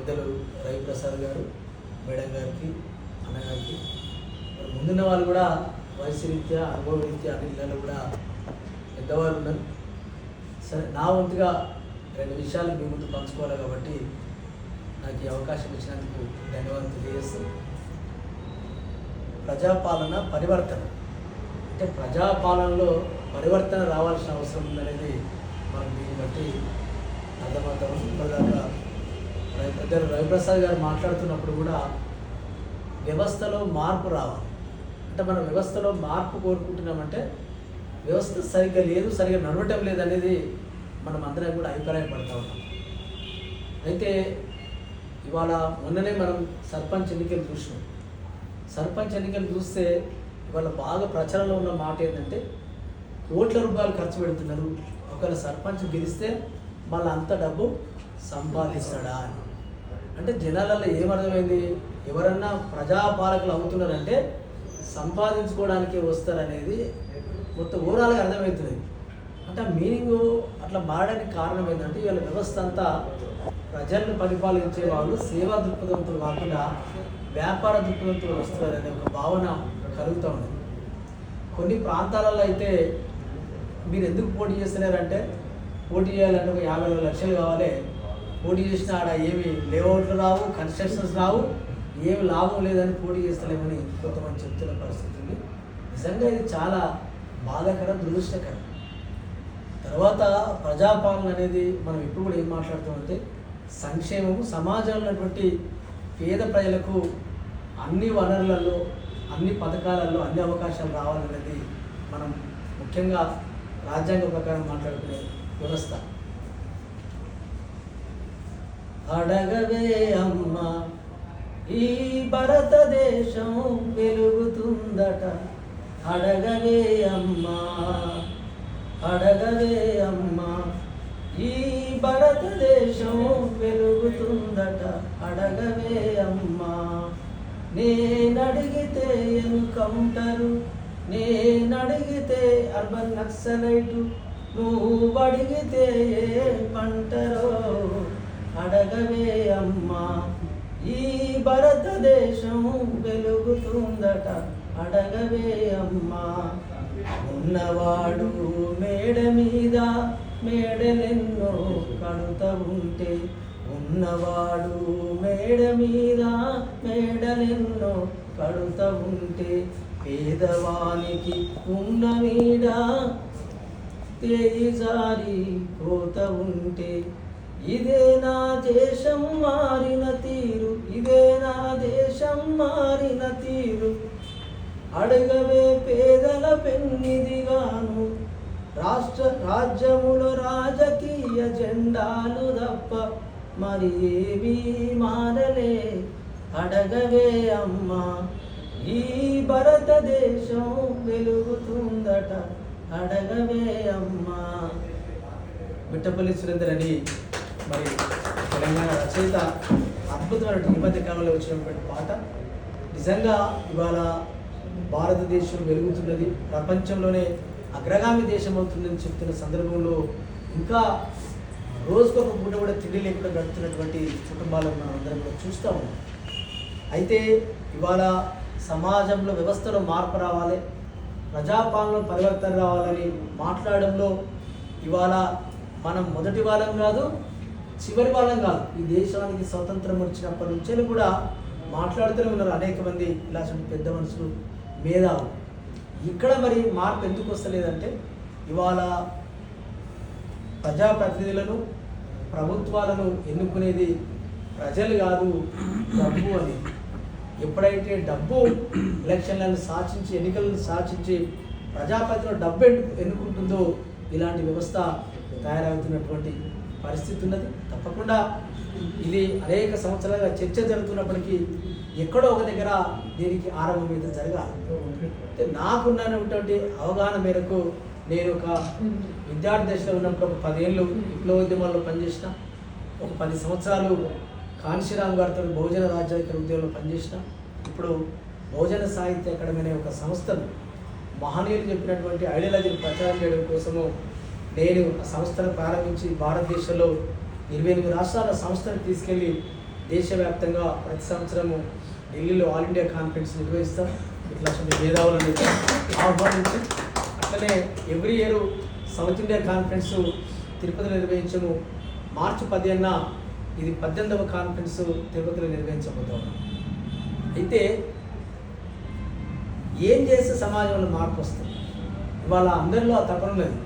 పెద్దలు రవిప్రసాద్ గారు, మేడం గారికి, అన్నగారికి, ముందున్న వాళ్ళు కూడా వయసు రీత్యా అనుభవ రీత్యా అన్ని ఇళ్ళలో కూడా పెద్దవాళ్ళు ఉన్నారు. సరే, నా వంతుగా 2 విషయాలు మీ ముందు పంచుకోవాలి కాబట్టి నాకు ఈ అవకాశం ఇచ్చినందుకు ధన్యవాదాలు తెలియజేస్తూ, ప్రజాపాలన పరివర్తన అంటే ప్రజాపాలనలో పరివర్తన రావాల్సిన అవసరం ఉందనేది మనం దీన్ని బట్టి అర్థమవుతాము. ఇప్పటిదాకా పెద్దలు రవిప్రసాద్ గారు మాట్లాడుతున్నప్పుడు కూడా వ్యవస్థలో మార్పు రావాలి అంటే మనం వ్యవస్థలో మార్పు కోరుకుంటున్నామంటే వ్యవస్థ సరిగ్గా లేదు, సరిగ్గా నడవటం లేదనేది మనం అందరం కూడా అభిప్రాయపడతా ఉన్నాం. అయితే ఇవాళ మొన్ననే మనం సర్పంచ్ ఎన్నికలు చూసినాం. సర్పంచ్ ఎన్నికలు చూస్తే ఇవాళ బాగా ప్రచారంలో ఉన్న మాట ఏంటంటే కోట్ల రూపాయలు ఖర్చు పెడుతున్నారు, ఒకవేళ సర్పంచ్ గెలిస్తే మళ్ళీ అంత డబ్బు సంపాదిస్తాడా అని. అంటే జనాలలో ఏమర్థమైంది, ఎవరన్నా ప్రజాపాలకులు అవుతున్నారంటే సంపాదించుకోవడానికి వస్తారనేది మొత్తం ఓవరాల్గా అర్థమవుతుంది. అంటే ఆ మీనింగ్ అట్లా మారడానికి కారణం ఏంటంటే ఇవాళ వ్యవస్థ అంతా ప్రజలను పరిపాలించే వాళ్ళు సేవా దృక్పథంతో కాకుండా వ్యాపార దృక్పథంతో వస్తున్నారనే ఒక భావన కలుగుతూ ఉంది. కొన్ని ప్రాంతాలలో అయితే మీరు ఎందుకు పోటీ చేస్తున్నారంటే పోటీ చేయాలంటే ఒక 50 లక్షలు కావాలి, పోటీ చేసిన ఆడ ఏమి లేఅవుట్లు రావు, కన్స్ట్రక్షన్స్ రావు, ఏమి లాభం లేదని పోటీ చేస్తలేమని కొంతమంది చెప్తున్న పరిస్థితి ఉంది. నిజంగా ఇది చాలా బాధాకరం, దురదృష్టకరం. తర్వాత ప్రజాపాలన అనేది మనం ఇప్పుడు కూడా ఏం మాట్లాడుతామంటే సంక్షేమము, సమాజంలో ఉన్నటువంటి పేద ప్రజలకు అన్ని వనరులలో, అన్ని పథకాలలో అన్ని అవకాశాలు రావాలనేది మనం ముఖ్యంగా రాజ్యాంగ ప్రకారం మాట్లాడుకునే వ్యవస్థ. అడగవే అమ్మ ఈ భారతదేశం వెలుగుతుందట, అడగవే అమ్మా, అడగవే అమ్మా ఈ భారతదేశం వెలుగుతుందట, అడగవే అమ్మా. నేనడిగితే ఎన్కౌంటరు, నేనడిగితే అర్బన్ నక్సలైటు, నువ్వు అడిగితే ఏ పంటరో, అడగవే అమ్మా ఈ భారతదేశం వెలుగుతుందట, అడగవే అమ్మా. ఉన్నవాడు మేడ మీద మేడలెన్నో కడుతూ ఉంటే, ఉన్నవాడు మేడ మీద మేడలెన్నో కడుతూ ఉంటే, పేదవానికి ఉన్న నీడ తేజారి పోత ఉంటే, ఇదే నా దేశం మారిన తీరు, ఇదే నా దేశం మారిన తీరు, అడగవే పేదల పెన్నిదిగాను, రాజ్యములో రాజకీయ జెండాలు తప్ప మరి ఏమీ మారలే, అడగవే అమ్మా ఈ భారతదేశం వెలుగుతుందట, అడగవే అమ్మా. మిట్టపల్లి సురేందర్ అని మరి తెలంగాణ రచయిత అద్భుతమైన ఈ మధ్య కాలంలో వచ్చినటువంటి పాట. నిజంగా ఇవాళ భారతదేశం వెలుగుతున్నది, ప్రపంచంలోనే అగ్రగామి దేశం అవుతుందని చెప్తున్న సందర్భంలో ఇంకా రోజుకొక పూట కూడా తిండి లేకుండా గడుపుతున్నటువంటి కుటుంబాలను మనం అందరం కూడా చూస్తూ ఉన్నాం. అయితే ఇవాళ సమాజంలో వ్యవస్థలో మార్పు రావాలి, ప్రజాపాలనలో పరివర్తన రావాలని మాట్లాడడంలో ఇవాళ మనం మొదటి వాళ్ళం కాదు, చివరి వాళ్ళం కాదు. ఈ దేశానికి స్వతంత్రం వచ్చినప్పటి నుంచి కూడా మాట్లాడుతూనే ఉన్నారు అనేక మంది ఇలాంటి పెద్ద మనుషులు, మేధావులు. ఇక్కడ మరి మార్పు ఎందుకు వస్తలేదంటే ఇవాళ ప్రజాప్రతినిధులను, ప్రభుత్వాలను ఎన్నుకునేది ప్రజలు కాదు, డబ్బు అని. ఎప్పుడైతే డబ్బు ఎలక్షన్లను సాధించి, ఎన్నికలను సాధించి ప్రజాప్రతినిధులు డబ్బు ఎన్నుకుంటుందో ఇలాంటి వ్యవస్థ తయారవుతున్నటువంటి పరిస్థితి ఉన్నది. తప్పకుండా ఇది అనేక సంవత్సరాలుగా చర్చ జరుగుతున్నప్పటికీ ఎక్కడో ఒక దగ్గర దీనికి ఆరంభం మీద జరగాలి. నాకున్నటువంటి అవగాహన మేరకు నేను ఒక విద్యార్థి దశలో ఉన్నప్పుడు ఒక 10 ఏళ్ళు విప్లవోద్యమాల్లో పనిచేసిన, ఒక 10 సంవత్సరాలు కాంశీరామ్ గారితో బహుజన రాజ్యాధికార ఉద్యోగంలో పనిచేసిన, ఇప్పుడు బహుజన సాహిత్య అకాడమీ అనే ఒక సంస్థను మహనీయులు చెప్పినటువంటి ఐడియాలజీని ప్రచారం చేయడం కోసము నేను ఆ సంస్థను ప్రారంభించి భారతదేశంలో 28 రాష్ట్రాల సంస్థను తీసుకెళ్ళి దేశవ్యాప్తంగా ప్రతి సంవత్సరము ఢిల్లీలో ఆల్ ఇండియా కాన్ఫరెన్స్ నిర్వహిస్తాం. ఇట్లా మేధావులను ఆహ్వానించి అట్లనే every year south India conference తిరుపతిలో నిర్వహించము. మార్చి 10న ఇది 18వ కాన్ఫరెన్స్ తిరుపతిలో నిర్వహించబోతాం. అయితే ఏం చేస్తే సమాజంలో మార్పు వస్తుంది? ఇవాళ అందరిలో ఆ తపన ఉన్నది.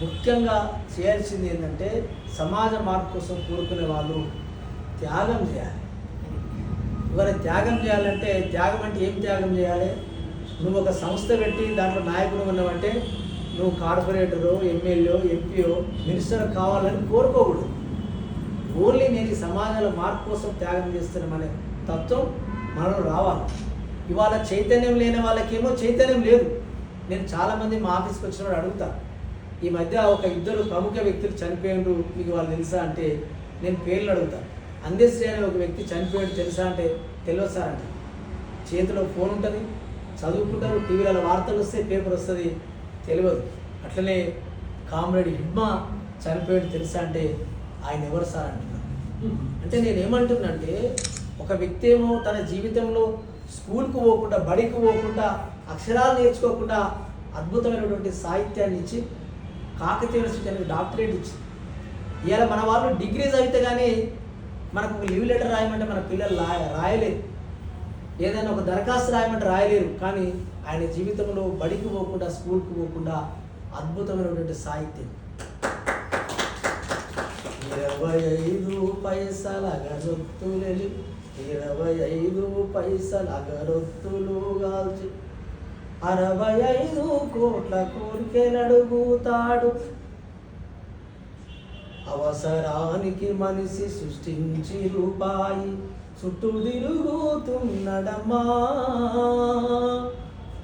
ముఖ్యంగా చేయాల్సింది ఏంటంటే సమాజ మార్పు కోసం కోరుకునే వాళ్ళు త్యాగం చేయాలి. ఇవాళ త్యాగం చేయాలంటే త్యాగం అంటే ఏం త్యాగం చేయాలి? నువ్వు ఒక సంస్థ పెట్టి దాంట్లో నాయకుడు ఉన్నావంటే నువ్వు కార్పొరేటరో ఎమ్మెల్యే ఎంపీఓ మినిస్టర్ కావాలని కోరుకోకూడదు. ఓన్లీ నేను ఈ సమాజంలో మార్పు కోసం త్యాగం చేస్తున్నామనే తత్వం మనలో రావాలి. ఇవాళ చైతన్యం లేని వాళ్ళకేమో చైతన్యం లేదు. నేను చాలామంది మా ఆఫీస్కి వచ్చినప్పుడు అడుగుతాను, ఈ మధ్య ఒక 2 ప్రముఖ వ్యక్తులు చనిపోయినారు, మీకు వాళ్ళు తెలుసా అంటే నేను పేర్లు అడుగుతాను. అందశ్రీ అనే ఒక వ్యక్తి చనిపోయాడు తెలుసా అంటే తెలియదు సార్ అంటే. చేతిలో ఫోన్ ఉంటుంది, చదువుకుంటారు, టీవీలలో వార్తలు వస్తాయి, పేపర్ వస్తుంది, తెలియదు. అట్లనే కామ్రేడ్ హిడ్మా చనిపోయాడు తెలుసా అంటే ఆయన ఎవరు సార్ అంటున్నాను. అంటే నేను ఏమంటున్నానంటే ఒక వ్యక్తి ఏమో తన జీవితంలో స్కూల్కు పోకుండా బడికి పోకుండా అక్షరాలు నేర్చుకోకుండా అద్భుతమైనటువంటి సాహిత్యాన్ని ఇచ్చి కాకతీయ యూనివర్సిటీ డాక్టరేట్ ఇచ్చి ఇవాళ మన వాళ్ళు డిగ్రీ చదివితే కానీ మనకు ఒక లీవ్ లెటర్ రాయమంటే మన పిల్లలు రాయలేరు. ఏదైనా ఒక దరఖాస్తు రాయమంటే రాయలేరు. కానీ ఆయన జీవితంలో బడికి పోకుండా స్కూల్కి పోకుండా అద్భుతమైనటువంటి సాహిత్యం. 25 పైసల గరొత్తులు 25 పైసల గరొత్తులు గాల్చి 65 కోట్ల కోరికెలడుగుతాడు. అవసరానికి మనిషి సృష్టించి రూపాయి చుట్టూ తిరుగుతున్నడమ్మా.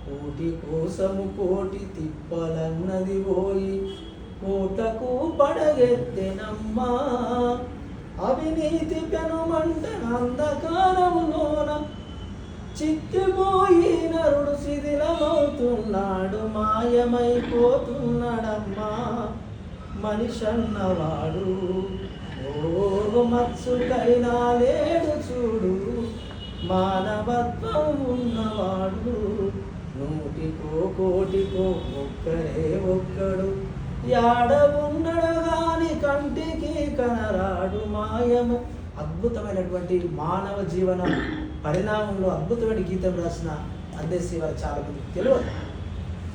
కోటి కోసము కోటి తిప్పలన్నది పోయి కోటకు పడగెత్తెనమ్మా. అవినీతి పెనుమంట అంధకారములోన చిక్కిపోయి నరుడు శిథిలమవుతున్నాడు, మాయమైపోతున్నాడమ్మా. మనిషన్నవాడు ఓ మత్సుకైనా లేడు చూడు, మానవత్వం ఉన్నవాడు. 100కో కోటికో ఒక్కడే ఒక్కడు, యాడ ఉన్నడు గాని కంటికి కనరాడు మాయమ. అద్భుతమైనటువంటి మానవ జీవన పరిణామంలో అద్భుతమైన గీతం రాసిన అందశ్రీ వారు చాలా మందికి తెలియదు.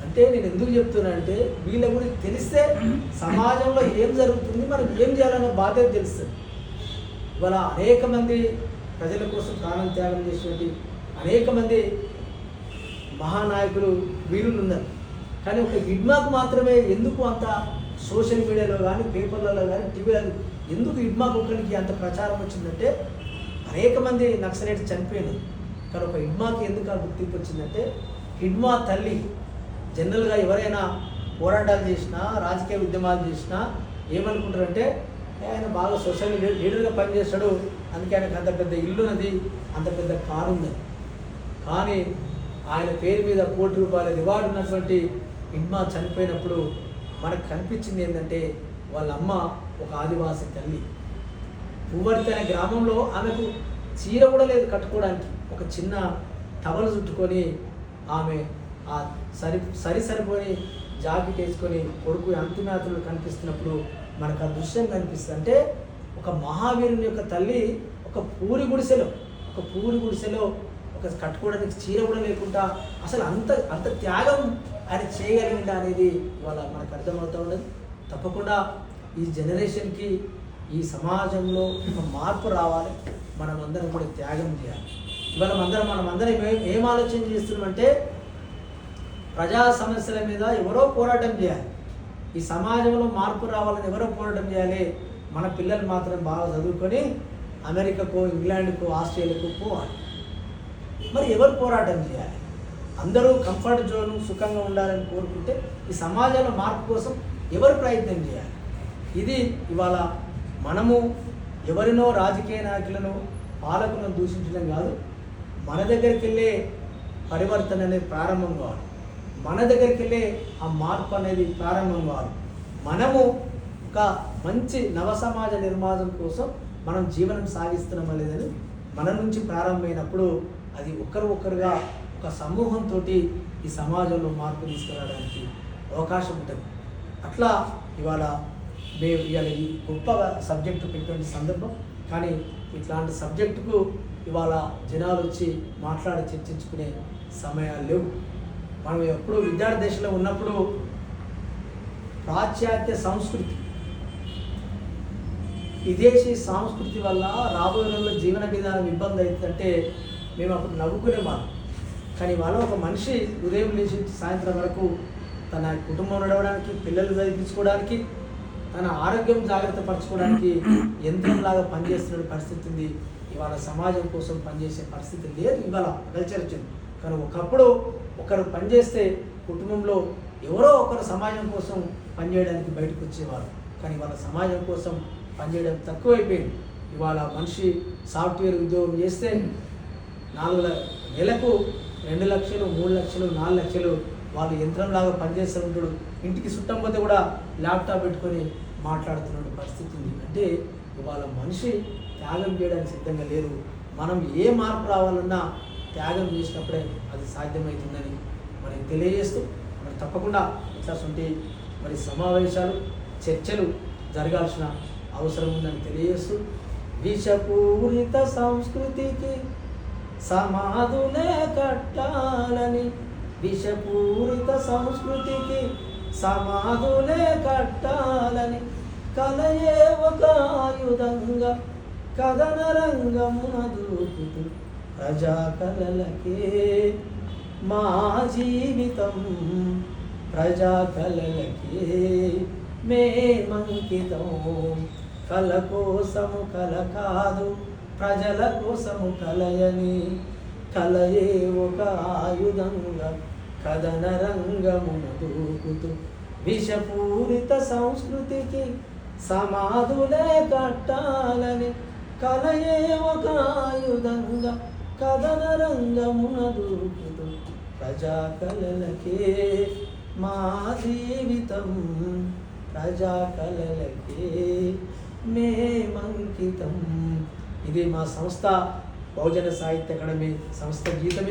అంటే నేను ఎందుకు చెప్తున్నా అంటే వీళ్ళ గురించి తెలిస్తే సమాజంలో ఏం జరుగుతుంది, మనం ఏం చేయాలనే బాధ్యత తెలుస్తుంది. ఇవాళ అనేక మంది ప్రజల కోసం ప్రాణం త్యాగం చేసినటువంటి అనేక మంది మహానాయకులు వీరులు ఉన్నారు. కానీ ఒక హిడ్మాకు మాత్రమే ఎందుకు అంత సోషల్ మీడియాలో కానీ పేపర్లలో కానీ టీవీలలో ఎందుకు హిడ్మాకు ఒకరికి అంత ప్రచారం వచ్చిందంటే అనేక మంది నక్సలైట్స్ చనిపోయినారు. కానీ ఒక హిడ్మాకి ఎందుకు ఆ గుర్తింపు వచ్చిందంటే హిడ్మా తల్లి జనరల్గా ఎవరైనా పోరాటాలు చేసినా రాజకీయ ఉద్యమాలు చేసినా ఏమనుకుంటారంటే ఆయన బాగా సోషల్ లీడర్గా పనిచేస్తాడు, అందుకే ఆయనకు అంత పెద్ద ఇల్లు ఉన్నది, అంత పెద్ద కారు ఉన్నది. కానీ ఆయన పేరు మీద ₹1 కోటి రివార్డు ఉన్నటువంటి హిడ్మా చనిపోయినప్పుడు మనకు కనిపించింది ఏంటంటే వాళ్ళ అమ్మ ఒక ఆదివాసి తల్లి. పువ్వర్తి అనే గ్రామంలో ఆమెకు చీర కూడా లేదు కట్టుకోవడానికి, ఒక చిన్న టవల్ చుట్టుకొని ఆమె ఆ సరిపోని జాకెట్ వేసుకొని కొడుకు అంతిమయాత్రలు కనిపిస్తున్నప్పుడు మనకు ఆ దృశ్యం కనిపిస్తుంది. అంటే ఒక మహావీరుని యొక్క తల్లి ఒక పూరి గుడిసెలో ఒక కట్టుకోవడానికి చీర కూడా లేకుండా అసలు అంత త్యాగం ఆయన చేయగలిగిందా అనేది ఇవాళ మనకు అర్థమవుతూ ఉన్నది. తప్పకుండా ఈ జనరేషన్కి ఈ సమాజంలో ఒక మార్పు రావాలి. మనమందరం కూడా త్యాగం చేయాలి. ఇవాళ మనమందరం ఏం ఆలోచన చేస్తున్నామంటే ప్రజా సమస్యల మీద ఎవరో పోరాటం చేయాలి, ఈ సమాజంలో మార్పు రావాలని ఎవరో పోరాటం చేయాలి. మన పిల్లలు మాత్రం బాగా చదువుకొని అమెరికాకో ఇంగ్లాండ్కో ఆస్ట్రేలియాకో పోవాలి. మరి ఎవరు పోరాటం చేయాలి? అందరూ కంఫర్ట్ జోన్ సుఖంగా ఉండాలని కోరుకుంటే ఈ సమాజంలో మార్పు కోసం ఎవరు ప్రయత్నం చేయాలి? ఇది ఇవాళ మనము ఎవరినో రాజకీయ నాయకులను పాలకులను దూషించడం కాదు, మన దగ్గరికి వెళ్ళే పరివర్తన అనేది ప్రారంభం కావాలి, మన దగ్గరికి వెళ్ళే ఆ మార్పు అనేది ప్రారంభం కావాలి. మనము ఒక మంచి నవ సమాజ నిర్మాణం కోసం మనం జీవనం సాగిస్తున్నామా లేదని మన నుంచి ప్రారంభమైనప్పుడు అది ఒకరుగా ఒక సమూహంతో ఈ సమాజంలో మార్పు తీసుకురావడానికి అవకాశం ఉంటుంది. అట్లా ఇవాళ ఈ గొప్ప సబ్జెక్టు పెట్టిన సందర్భం. కానీ ఇట్లాంటి సబ్జెక్టుకు ఇవాళ జనాలు వచ్చి మాట్లాడి చర్చించుకునే సమయాలు లేవు. మనం ఎప్పుడు విద్యార్థి దశలో ఉన్నప్పుడు పాశ్చాత్య సంస్కృతి, విదేశీ సంస్కృతి వల్ల రాబోయే రోజుల్లో జీవన విధానం ఇబ్బంది అవుతుందంటే మేము అప్పుడు నవ్వుకునేవాళ్ళం. కానీ వాళ్ళ ఒక మనిషి ఉదయం లేచి సాయంత్రం వరకు తన కుటుంబం నడవడానికి, పిల్లలు చదివించుకోవడానికి, తన ఆరోగ్యం జాగ్రత్త పరచుకోవడానికి యంత్రంలాగా పనిచేస్తున్న పరిస్థితి ఉంది. ఇవాళ సమాజం కోసం పనిచేసే పరిస్థితి లేదు. ఇవాళ కల్చర్ వచ్చింది. కానీ ఒకప్పుడు ఒకరు పనిచేస్తే కుటుంబంలో ఎవరో ఒకరు సమాజం కోసం పనిచేయడానికి బయటకు వచ్చేవారు. కానీ ఇవాళ సమాజం కోసం పనిచేయడం తక్కువైపోయింది. ఇవాళ మనిషి సాఫ్ట్వేర్ ఉద్యోగం చేస్తే నెలకు 2 లక్షలు, 3 లక్షలు, 4 లక్షలు వాళ్ళు యంత్రంలాగా పనిచేస్తూ ఉంటాడు. ఇంటికి చుట్టం పోతే కూడా ల్యాప్టాప్ పెట్టుకొని మాట్లాడుతున్న పరిస్థితి ఉంది. అంటే ఇవాళ మనిషి త్యాగం చేయడానికి సిద్ధంగా లేదు. మనం ఏ మార్పు రావాలన్నా త్యాగం చేసినప్పుడే అది సాధ్యమవుతుందని మరి తెలియజేస్తూ మరి తప్పకుండా ఇట్లాంటి మరి సమావేశాలు, చర్చలు జరగాల్సిన అవసరం ఉందని తెలియజేస్తూ విషపూరిత సంస్కృతికి సమాధులే కట్టాలని, విషపూరిత సంస్కృతికి సమాధులే కట్టాలని, కలయే ఒక ఆయుధంగా కథన రంగమున దూకుతూ ప్రజా కళలకే మా జీవితం, ప్రజా కళలకే మేమంకితం. కళ కోసము కళ కాదు, ప్రజల కోసము కలయని, కలయే ఒక ఆయుధంగా కథన రంగమున దూకుతూ విషపూరిత సంస్కృతికి సమాధులే కట్టాలని, కలయే ఒక ఆయుధంగా కథన రంగమున దూకుతూ ప్రజా కళలకే మా జీవితం, ప్రజా కళలకే మేమంకితం. ఇది మా సంస్థ బహుజన సాహిత్య అకాడమీ సంస్థ గీతం.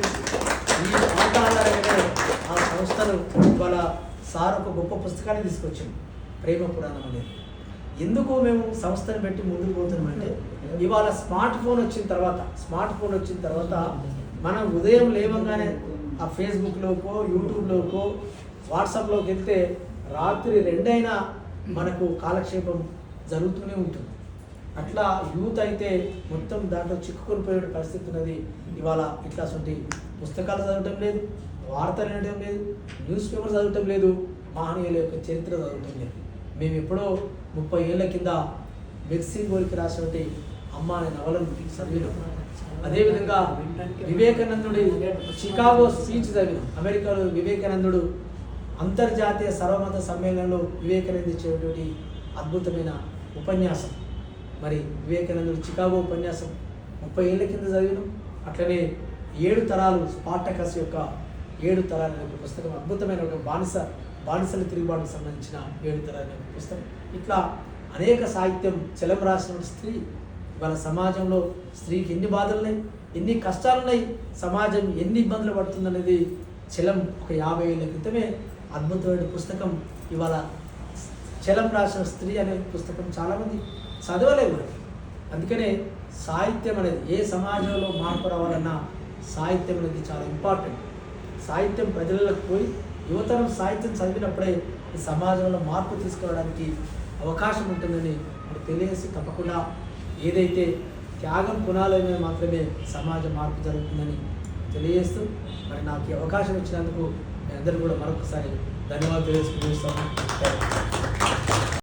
ఈ పాట ఆధారంగానే ఆ సంస్థను వాళ్ళ సార్ ఒక గొప్ప పుస్తకాన్ని తీసుకొచ్చాం, ప్రేమ పురాణం అనేది. ఎందుకు మేము సంస్థను పెట్టి ముందుకు పోతున్నామంటే ఇవాళ స్మార్ట్ ఫోన్ వచ్చిన తర్వాత మనం ఉదయం లేవగానే ఆ ఫేస్బుక్లోకో, యూట్యూబ్లోకో, వాట్సాప్లోకి వెళ్తే రాత్రి 2 అయినా మనకు కాలక్షేపం జరుగుతూనే ఉంటుంది. అట్లా యూత్ అయితే మొత్తం దాంట్లో చిక్కుకొని పోయే పరిస్థితి ఉన్నది. ఇవాళ ఇట్లాంటి పుస్తకాలు చదవటం లేదు, వార్తలు వినడం లేదు, న్యూస్ పేపర్ చదవటం లేదు, మహనీయుల యొక్క చరిత్ర చదవటం లేదు. మేము ఎప్పుడో 30 ఏళ్ల కింద మెక్సిన్ గోరికి రాసినటువంటి అమ్మ అనే నవలను చదివినాం. అదేవిధంగా వివేకానందుడి చికాగో స్పీచ్ చదివినాం. అమెరికాలో వివేకానందుడు అంతర్జాతీయ సర్వమత సమ్మేళనంలో వివేకానంద ఇచ్చేటువంటి అద్భుతమైన ఉపన్యాసం. మరి వివేకానందుడు చికాగో ఉపన్యాసం 30 ఏళ్ల కింద చదివినాం. అట్లనే 7 తరాలు స్పార్టకస్ యొక్క 7 తరాల యొక్క పుస్తకం, అద్భుతమైన ఒక బానిసల తిరుగుబాటుకు సంబంధించిన 7 తరాల యొక్క పుస్తకం. ఇట్లా అనేక సాహిత్యం. చలం రాసిన స్త్రీ, ఇవాళ సమాజంలో స్త్రీకి ఎన్ని బాధలున్నాయి, ఎన్ని కష్టాలున్నాయి, సమాజం ఎన్ని ఇబ్బందులు పడుతుందనేది చలం ఒక 50 ఏళ్ల క్రితమే అద్భుతమైన పుస్తకం. ఇవాళ చలం రాసిన స్త్రీ అనే పుస్తకం చాలామంది చదవలే కూడా. అందుకనే సాహిత్యం అనేది ఏ సమాజంలో మార్పు రావాలన్నా సాహిత్యం అనేది చాలా ఇంపార్టెంట్. సాహిత్యం ప్రజలకు పోయి యువతరం సాహిత్యం చదివినప్పుడే ఈ సమాజంలో మార్పు తీసుకురావడానికి అవకాశం ఉంటుందని తెలియజేసి తప్పకుండా ఏదైతే త్యాగం పునాలైన మాత్రమే సమాజ మార్పు జరుగుతుందని తెలియజేస్తూ మరి నాకు ఈ అవకాశం ఇచ్చినందుకు మీ అందరూ కూడా మరొకసారి ధన్యవాదాలు తెలియజేస్తాను.